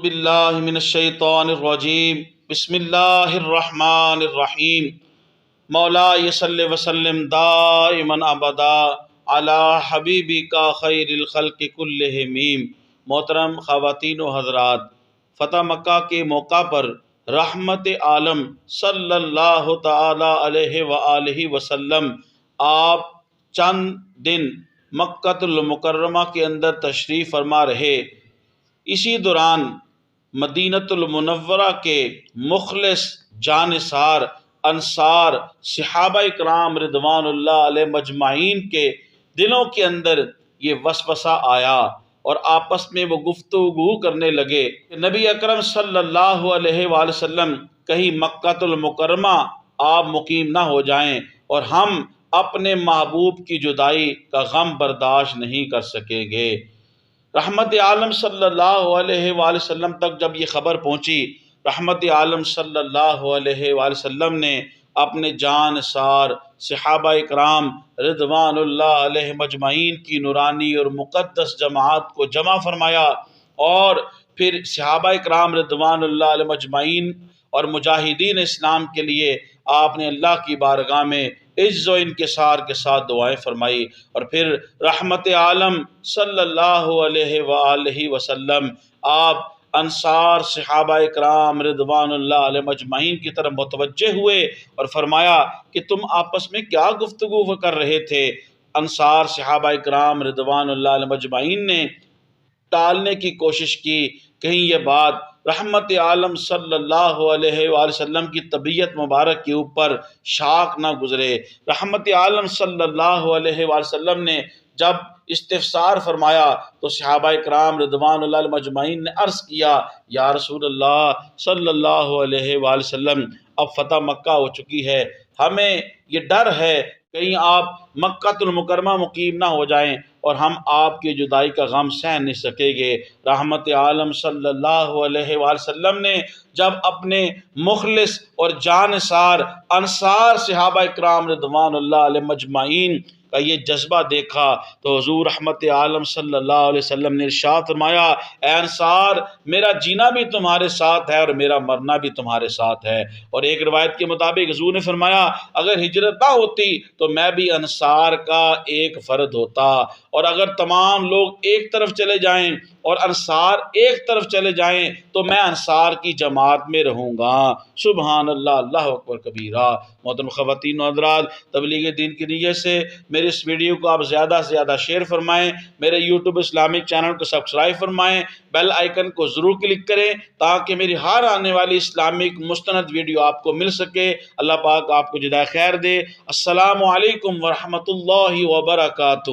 बिल्लाहि मिनश्शैतानिर्रजीम बिस्मिल्लाहिर्रहमानिर्रहीम मौला सल्लि वसल्लिम दाइमन अबदा अला हबीबिका खैरिल खल्क़ि कुल्लिहिम। मोहतरम ख़वातीन व हज़रात, फ़तह मक्का के मौका पर रहमत आलम सल्लल्लाहु ताला अलैहि व आलिहि वसल्लम आप चंद दिन मक्कातुल मुकर्रमा के अंदर तशरीफ़ फरमा रहे। इसी दौरान मदीनतुल मुनव्वरा के मुखलिस जानिसार अंसार सहाबाए किराम रिदवानुल्लाह अलैहिम मजमाइन के दिलों के अंदर ये वसवसा आया और आपस में वो गुफ्तगू करने लगे कि नबी अकरम सल्लल्लाहु अलैहि वसल्लम कहीं मक्कातुल मुकर्रमा आप मुकीम ना हो जाएं और हम अपने महबूब की जुदाई का गम बर्दाश्त नहीं कर सकेंगे। रहमत आलम सल्लल्लाहु अलैहि वसल्लम तक जब ये ख़बर पहुँची, रहमत आलम सल्लल्लाहु अलैहि वसल्लम ने अपने जानसार सहाबाए किराम रिदवानुल्लाह अलैहिम अजमाइन की नूरानी और मुक़द्दस जमात को जमा फरमाया और फिर सहाबाए किराम रिदवानुल्लाह अलैहिम अजमाइन और मुजाहिदीन इस्लाम के लिए आपने अल्लाह की बारगाह में इज़्ज़ व इंकिसार के साथ दुआएं फरमाई। और फिर रहमत आलम सल्लल्लाहु अलैहि वसल्लम आप अंसार सहाबाए किराम रिदवानुल्लाह अलैहिम अजमाइन की तरफ मुतवज्जे हुए और फरमाया कि तुम आपस में क्या गुफ्तगू कर रहे थे। अंसार सहाबाए किराम रिदवानुल्लाह अलैहिम अजमाइन ने टालने की कोशिश की, कहीं ये बात रहमत आलम सल्लल्लाहु अलैहि वसल्लम की तबीयत मुबारक के ऊपर शाख ना गुजरे। रहमत आलम सल्लल्लाहु अलैहि वसल्लम ने जब इस्तिफ़सार फरमाया तो सहाबाए किराम रिदवानुल्लाह अलैहिम अजमाइन ने अर्ज़ किया, या रसूलल्लाह सल्लल्लाहु अलैहि वसल्लम, अब फ़तह मक्का हो चुकी है, हमें ये डर है कहीं आप मक्कातुल मुकर्रमा मुकीम ना हो जाएं और हम आपकी जुदाई का गम सह नहीं सकेंगे। रहमत आलम सल्लल्लाहु अलैहि वसल्लम ने जब अपने मुखलिस और जानसार अंसार सहाबाए किराम रिदवानुल्लाह अलैहिम अजमाइन का ये जज्बा देखा तो हुज़ूर रहमत आलम सल्लल्लाहु अलैहि वसल्लम ने इरशाद फरमाया, ऐ अंसार, मेरा जीना भी तुम्हारे साथ है और मेरा मरना भी तुम्हारे साथ है। और एक रिवायत के मुताबिक हुज़ूर ने फरमाया, अगर हिजरत ना होती तो मैं भी अंसार का एक फ़र्द होता, और अगर तमाम लोग एक तरफ चले जाएं और अंसार एक तरफ चले जाएं तो मैं अंसार की जमात में रहूँगा। सुबहान अल्लाह, अल्लाहु अकबर कबीरा। मोहतरम ख़वातीन व हज़रात, तबलीग दीन की नीयत से मेरे इस वीडियो को आप ज़्यादा से ज़्यादा शेयर फरमाएँ, मेरे यूट्यूब इस्लामिक चैनल को सब्सक्राइब फरमाएँ, बेल आइकन को ज़रूर क्लिक करें ताकि मेरी हर आने वाली इस्लामिक मुस्तनद वीडियो आपको मिल सके। अल्लाह पाक आपको जज़ाए खैर दे। अस्सलामु अलैकुम व रहमतुल्लाहि व बरकातुहू।